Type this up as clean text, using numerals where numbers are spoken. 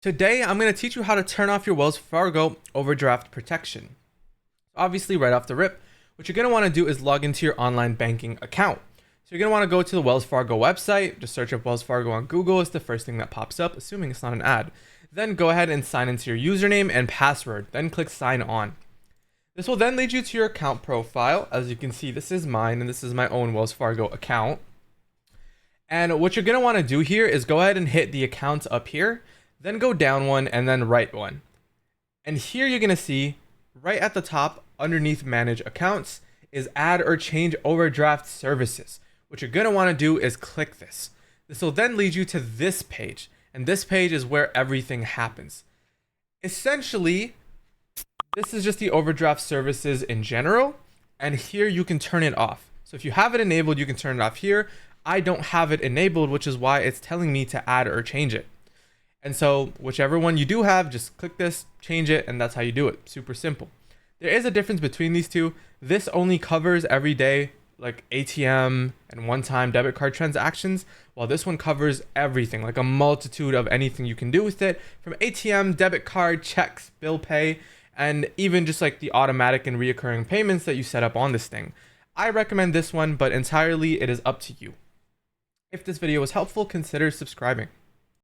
Today, I'm going to teach you how to turn off your Wells Fargo overdraft protection. Obviously, right off the rip, what you're going to want to do is log into your online banking account. So you're going to want to go to the Wells Fargo website, just search up Wells Fargo on Google. It's the first thing that pops up, assuming it's not an ad. Then go ahead and sign into your username and password, then click sign on. This will then lead you to your account profile. As you can see, this is mine and this is my own Wells Fargo account. And what you're going to want to do here is go ahead and hit the accounts up here, then go down one and then right one. And here you're going to see right at the top underneath manage accounts is add or change overdraft services. What you're going to want to do is click this. This will then lead you to this page. And this page is where everything happens. Essentially, this is just the overdraft services in general. And here you can turn it off. So if you have it enabled, you can turn it off here. I don't have it enabled, which is why it's telling me to add or change it. And so whichever one you do have, just click this, change it, and that's how you do it. Super simple. There is a difference between these two. This only covers everyday, like ATM and one-time debit card transactions, while this one covers everything, like a multitude of anything you can do with it, from ATM, debit card, checks, bill pay, and even just like the automatic and reoccurring payments that you set up on this thing. I recommend this one, but entirely it is up to you. If this video was helpful, consider subscribing.